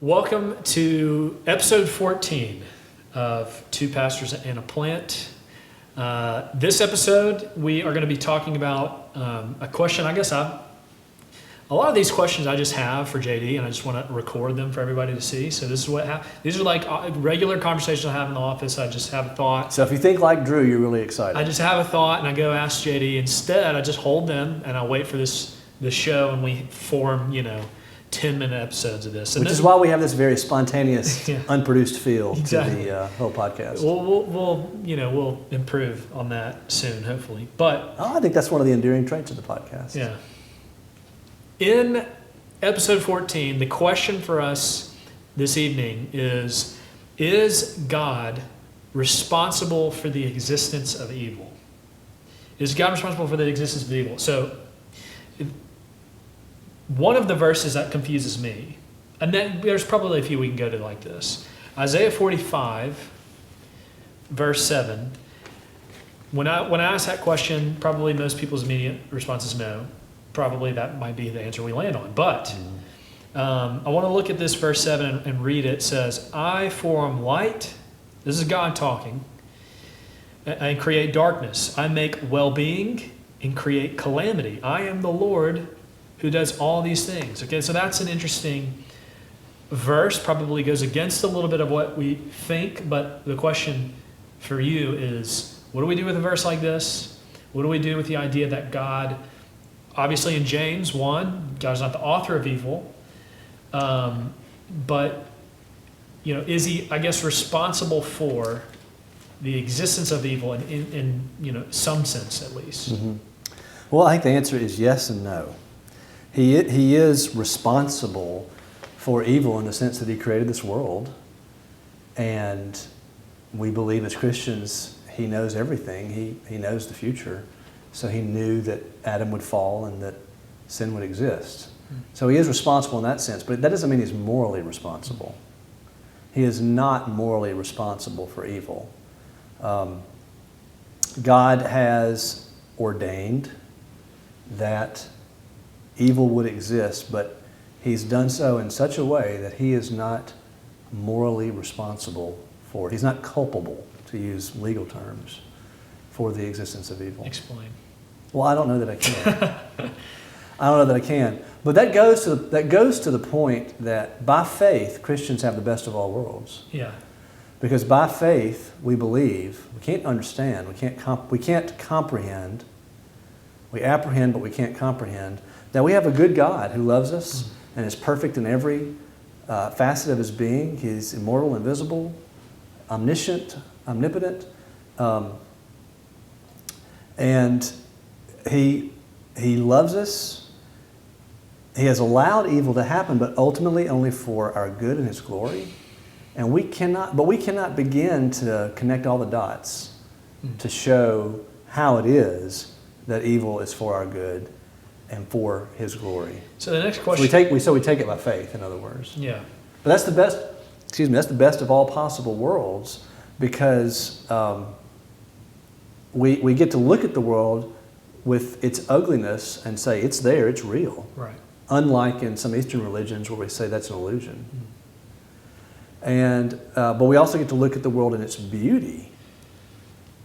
Welcome to episode 14 of Two Pastors and a Plant. This episode, we are going to be talking about a question. A lot of these questions I just have for JD, and I just want to record them for everybody to see. So this is these are like regular conversations I have in the office. I just have a thought. So if you think like Drew, you're really excited. I just have a thought, and I go ask JD. Instead, I just hold them, and I wait for this show, and we form, 10-minute episodes of this. Which is why we have this very spontaneous, Yeah. unproduced feel Exactly. to the whole podcast. We'll improve on that soon, hopefully. But I think that's one of the endearing traits of the podcast. yeah. In episode 14, the question for us this evening is God responsible for the existence of evil? Is God responsible for the existence of evil? So one of the verses that confuses me, and then there's probably a few we can go to like this. Isaiah 45, verse 7. When I ask that question, probably most people's immediate response is no. Probably that might be the answer we land on. But I want to look at this verse 7 and read it. It says, I form light. This is God talking. And create darkness. I make well-being and create calamity. I am the Lord who does all these things. Okay, so that's an interesting verse. Probably goes against a little bit of what we think. But the question for you is, what do we do with a verse like this? What do we do with the idea that God, obviously in James 1, God is not the author of evil. But, is he, responsible for the existence of evil in some sense at least? Mm-hmm. Well, I think the answer is yes and no. He is responsible for evil in the sense that he created this world. And we believe as Christians, he knows everything. He knows the future. So he knew that Adam would fall and that sin would exist. So he is responsible in that sense, but that doesn't mean he's morally responsible. He is not morally responsible for evil. God has ordained that evil would exist, but he's done so in such a way that he is not morally responsible for it. He's not culpable, to use legal terms, for the existence of evil. Explain. Well, I don't know that I can. I don't know that I can. But that goes to the point that by faith, Christians have the best of all worlds. Yeah. Because by faith, we believe, we can't understand, we can't comprehend, we apprehend but we can't comprehend, that we have a good God who loves us and is perfect in every facet of his being. He's immortal, invisible, omniscient, omnipotent, and he loves us. He has allowed evil to happen, but ultimately only for our good and his glory. And we cannot begin to connect all the dots to show how it is that evil is for our good and for his glory. So the next question. So we take it by faith, in other words. Yeah. But that's the best. That's the best of all possible worlds, because we get to look at the world with its ugliness and say it's there, it's real. Right. Unlike in some Eastern religions where we say that's an illusion. And but we also get to look at the world in its beauty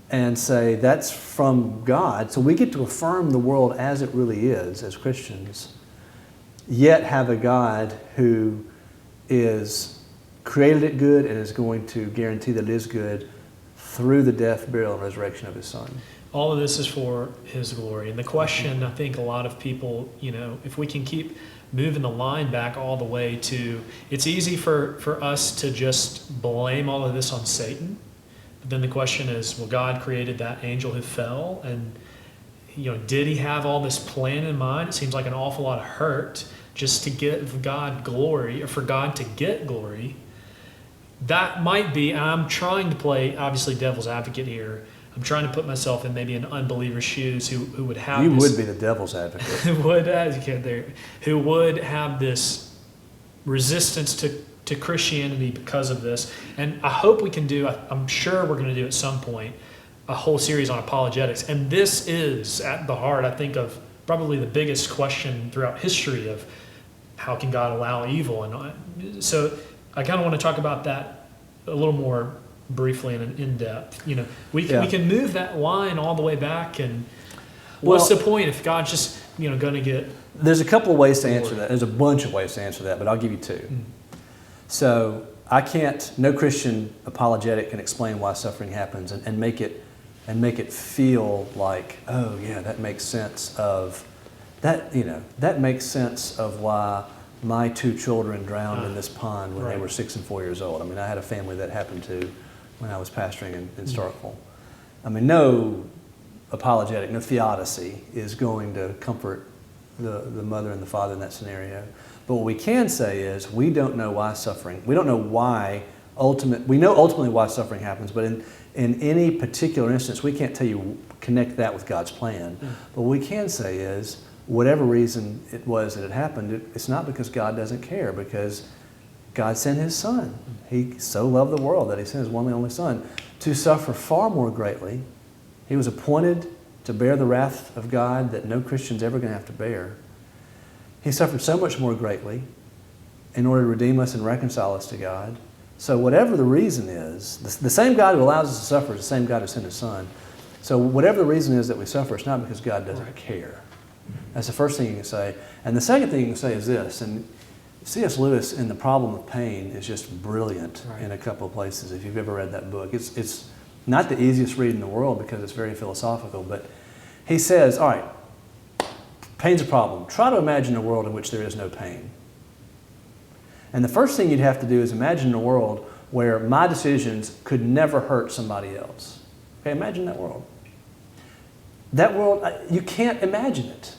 and say that's from God. So we get to affirm the world as it really is as Christians, yet have a God who is created it good and is going to guarantee that it is good through the death, burial, and resurrection of his Son. All of this is for his glory. And the question, I think a lot of people, if we can keep moving the line back all the way to, it's easy for us to just blame all of this on Satan. But then the question is, well, God created that angel who fell, and did he have all this plan in mind? It seems like an awful lot of hurt just to give God glory, or for God to get glory. That might be, and I'm trying to play, obviously, devil's advocate here. I'm trying to put myself in maybe an unbeliever's shoes who would have You this, would be the devil's advocate. who would have this resistance to Christianity because of this. And I hope we can I'm sure we're going to do at some point, a whole series on apologetics. And this is at the heart, I think, of probably the biggest question throughout history of how can God allow evil? And so I kind of want to talk about that a little more briefly and in depth. You know, we can move that line all the way back, and what's the point if God's just going to get? There's a couple of ways to answer that. There's a bunch of ways to answer that, but I'll give you two. So no Christian apologetic can explain why suffering happens and make it feel like, oh yeah, that makes sense of that. That makes sense of why my two children drowned in this pond when they were 6 and 4 years old. I mean, I had a family that happened to when I was pastoring in Starkville. I mean, no apologetic, no theodicy is going to comfort the mother and the father in that scenario. But what we can say is we don't know why suffering, we don't know why we know ultimately why suffering happens, but in any particular instance, we can't connect that with God's plan. But what we can say is whatever reason it was that it happened, it's not because God doesn't care, because God sent His Son. He so loved the world that He sent His one and only Son to suffer far more greatly. He was appointed to bear the wrath of God that no Christian's ever going to have to bear. He suffered so much more greatly in order to redeem us and reconcile us to God. So whatever the reason is, the same God who allows us to suffer is the same God who sent His Son. So whatever the reason is that we suffer, it's not because God doesn't care. That's the first thing you can say. And the second thing you can say is this, and C.S. Lewis in The Problem of Pain is just brilliant in a couple of places, if you've ever read that book. It's not the easiest read in the world because it's very philosophical, but he says, all right, pain's a problem. Try to imagine a world in which there is no pain. And the first thing you'd have to do is imagine a world where my decisions could never hurt somebody else. Okay, imagine that world. That world, you can't imagine it.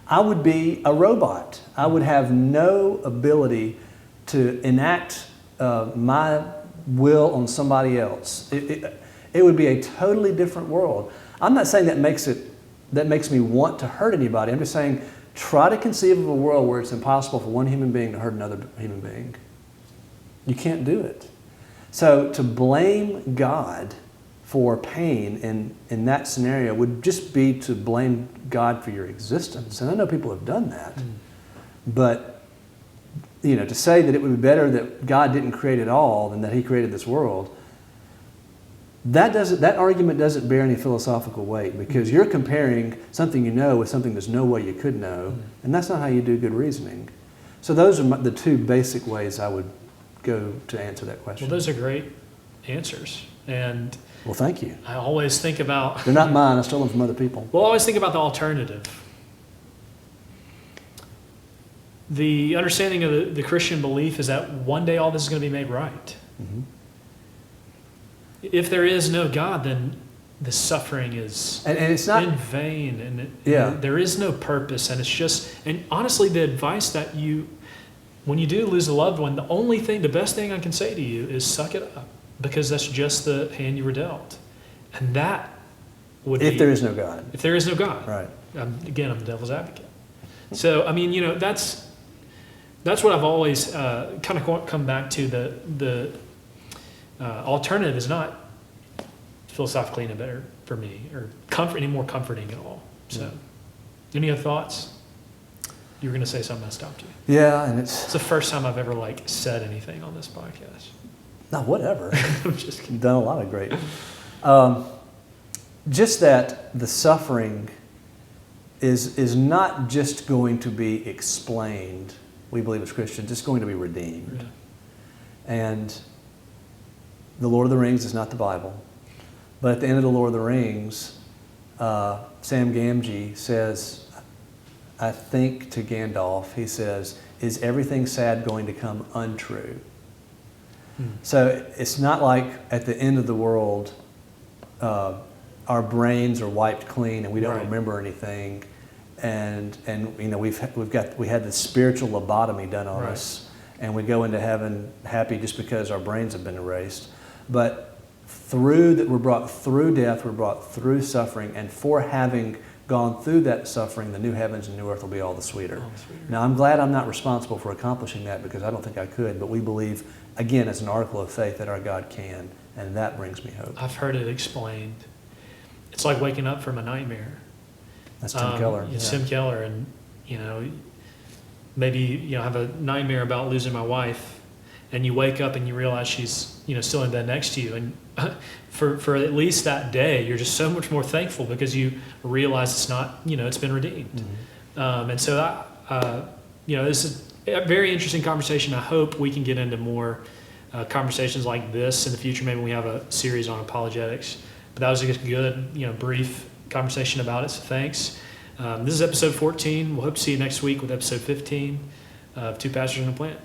I would be a robot. I would have no ability to enact my will on somebody else. It would be a totally different world. I'm not saying that makes me want to hurt anybody. I'm just saying try to conceive of a world where it's impossible for one human being to hurt another human being. You can't do it. So to blame God for pain in that scenario would just be to blame God for your existence. And I know people have done that. But to say that it would be better that God didn't create it all than that He created this world, that argument doesn't bear any philosophical weight, because you're comparing something you know with something there's no way you could know, and that's not how you do good reasoning. So those are the two basic ways I would go to answer that question. Well, those are great answers. And well, thank you. I always think about... They're not mine. I stole them from other people. Well, I always think about the alternative. The understanding of the Christian belief is that one day all this is going to be made right. Mm-hmm. If there is no God, then the suffering is and it's not in vain, and there is no purpose, and it's just... And honestly, the advice that when you do lose a loved one, the best thing I can say to you is suck it up, because that's just the hand you were dealt. And that would if there is no God. If there is no God. Right. I'm the devil's advocate. So, I mean, that's what I've always kind of come back to. The alternative is not philosophically any better for me, or any more comforting at all. So, any other thoughts? You were going to say something, I stopped you. Yeah, and it's the first time I've ever said anything on this podcast. No, whatever. I'm just kidding. You've done a lot of great. Just that the suffering is not just going to be explained, we believe as Christians, it's going to be redeemed. Yeah. And the Lord of the Rings is not the Bible. But at the end of the Lord of the Rings, Sam Gamgee says, I think to Gandalf, he says, is everything sad going to come untrue? So it's not like at the end of the world, our brains are wiped clean and we don't remember anything, and we had this spiritual lobotomy done on us, and we go into heaven happy just because our brains have been erased. But we're brought through death, we're brought through suffering, and for having gone through that suffering, the new heavens and new earth will be all the sweeter. Now, I'm glad I'm not responsible for accomplishing that, because I don't think I could, but we believe, again, as an article of faith, that our God can, and that brings me hope. I've heard it explained. It's like waking up from a nightmare. That's Tim Keller. It's Tim Keller, and maybe, you know, have a nightmare about losing my wife, and you wake up and you realize she's, you know, still in bed next to you, and for at least that day, you're just so much more thankful because you realize it's not, you know, it's been redeemed. And so you know, this is a very interesting conversation. I hope we can get into more conversations like this in the future. Maybe we have a series on apologetics. But that was a good, you know, brief conversation about it. So thanks. This is episode 14. We'll hope to see you next week with episode 15 of Two Pastors and a Plant.